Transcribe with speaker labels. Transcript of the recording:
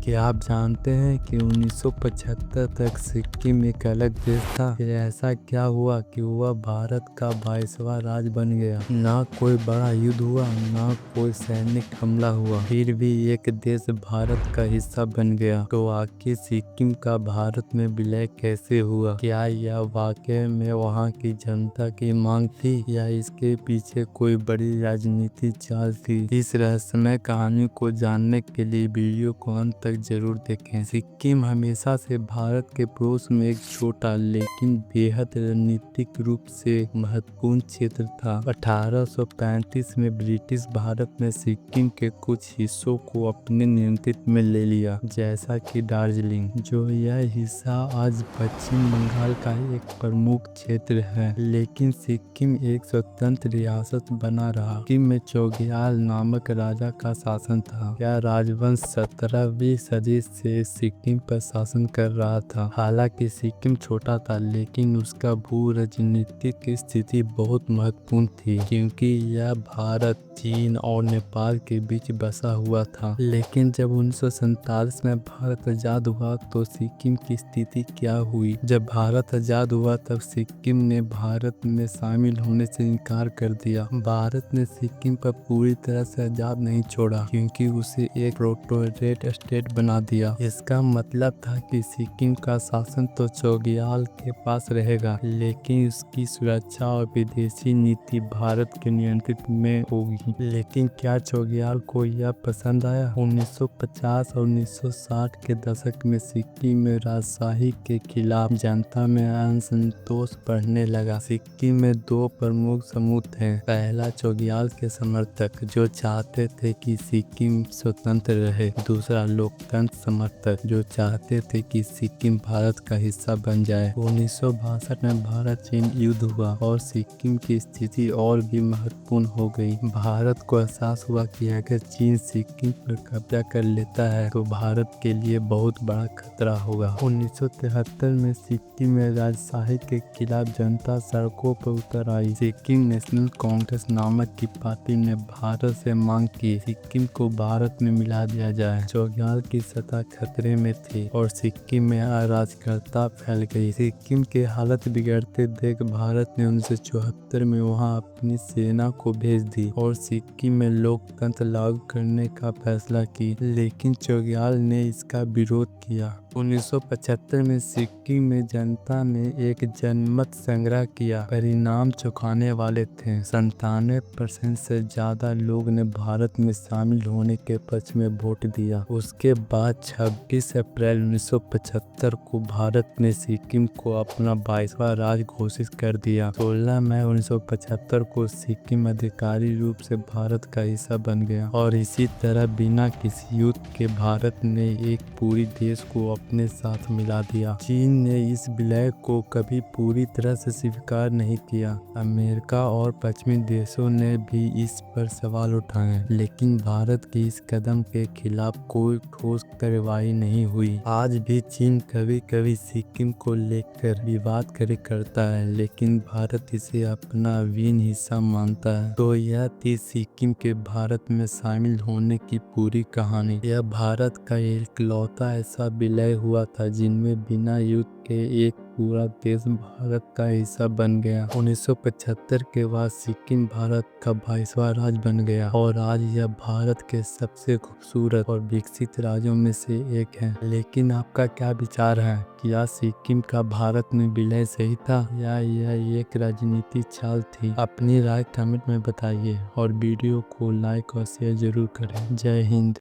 Speaker 1: क्या आप जानते हैं कि 1975 तक सिक्किम एक अलग देश था। फिर ऐसा क्या हुआ कि वह भारत का 22वां राज्य बन गया। ना कोई बड़ा युद्ध हुआ, ना कोई सैनिक हमला हुआ, फिर भी एक देश भारत का हिस्सा बन गया। तो आखिर सिक्किम का भारत में विलय कैसे हुआ? क्या यह वाकई में वहाँ की जनता की मांग थी या इसके पीछे कोई बड़ी राजनीतिक चाल थी? इस रहस्यमय कहानी को जानने के लिए वीडियो को अंत तक जरूर देखें। सिक्किम हमेशा से भारत के पड़ोस में एक छोटा लेकिन बेहद रणनीतिक रूप से महत्वपूर्ण क्षेत्र था। 1835 में ब्रिटिश भारत ने सिक्किम के कुछ हिस्सों को अपने नियंत्रण में ले लिया, जैसा कि दार्जिलिंग, जो यह हिस्सा आज पश्चिम बंगाल का एक प्रमुख क्षेत्र है। लेकिन सिक्किम एक स्वतंत्र रियासत बना रहा। सिक्किम में चोग्याल नामक राजा का शासन था। यह राजवंश 17वीं सदी से सिक्किम पर शासन कर रहा था। हालांकि सिक्किम छोटा था, लेकिन उसका भू राजनीतिक स्थिति बहुत महत्वपूर्ण थी, क्योंकि यह भारत, चीन और नेपाल के बीच बसा हुआ था। लेकिन जब 1947 में भारत आजाद हुआ तो सिक्किम की स्थिति क्या हुई? जब भारत आजाद हुआ तब सिक्किम ने भारत में शामिल होने से इनकार कर दिया। भारत ने सिक्किम पर पूरी तरह से आजाद नहीं छोड़ा, क्योंकि उसे एक प्रोटेक्टोरेट स्टेट बना दिया। इसका मतलब था कि सिक्किम का शासन तो चोग्याल के पास रहेगा, लेकिन उसकी सुरक्षा और विदेशी नीति भारत के नियंत्रण में होगी। लेकिन क्या चोग्याल को यह पसंद आया? 1950 और 1960 के दशक में सिक्किम में राजशाही के खिलाफ जनता में असंतोष बढ़ने लगा। सिक्किम में दो प्रमुख समूह थे। पहला चोग्याल के समर्थक, जो चाहते थे कि सिक्किम स्वतंत्र रहे। दूसरा लोकतंत्र समर्थक, जो चाहते थे कि सिक्किम भारत का हिस्सा बन जाए। 1962 में भारत चीन युद्ध हुआ और सिक्किम की स्थिति और भी महत्वपूर्ण हो गई। भारत को एहसास हुआ कि अगर चीन सिक्किम पर कब्जा कर लेता है तो भारत के लिए बहुत बड़ा खतरा होगा। 1973 में सिक्किम में राजशाही के खिलाफ जनता सड़कों पर उतर आई। सिक्किम नेशनल कांग्रेस नामक की पार्टी ने भारत से मांग की सिक्किम को भारत में मिला दिया जाए। चोग्याल की सत्ता खतरे में थी और सिक्किम में अराजकता फैल गई। सिक्किम की हालत बिगड़ते देख भारत ने 1974 में वहां अपनी सेना को भेज दी और सिक्किम में लोकतंत्र लागू करने का फैसला की। लेकिन चोग्याल ने इसका विरोध किया। 1975 में सिक्किम में जनता ने एक जनमत संग्रह किया। परिणाम चौंकाने वाले थे। 97% से ज्यादा लोग ने भारत में शामिल होने के पक्ष में वोट दिया। उसके बाद 26 अप्रैल 1975 को भारत ने सिक्किम को अपना 22वां राज्य घोषित कर दिया। 16 मई 1975 को सिक्किम आधिकारिक रूप से भारत का हिस्सा बन गया। और इसी तरह बिना किसी युद्ध के भारत ने एक पूरी देश को अपने साथ मिला दिया। चीन ने इस विलय को कभी पूरी तरह से स्वीकार नहीं किया। अमेरिका और पश्चिमी देशों ने भी इस पर सवाल उठाए, लेकिन भारत के इस कदम के खिलाफ कोई ठोस कार्रवाई नहीं हुई। आज भी चीन कभी कभी सिक्किम को लेकर विवाद करता है, लेकिन भारत इसे अपना अभिन्न हिस्सा मानता है। तो यह थी सिक्किम के भारत में शामिल होने की पूरी कहानी। यह भारत का इकलौता ऐसा विलय हुआ था जिनमें बिना युद्ध के एक पूरा देश भारत का हिस्सा बन गया। 1975 के बाद सिक्किम भारत का 22वां राज्य बन गया और आज यह भारत के सबसे खूबसूरत और विकसित राज्यों में से एक है। लेकिन आपका क्या विचार है? क्या सिक्किम का भारत में विलय सही था या यह एक राजनीतिक चाल थी? अपनी राय कमेंट में बताइए और वीडियो को लाइक और शेयर जरूर करें। जय हिंद।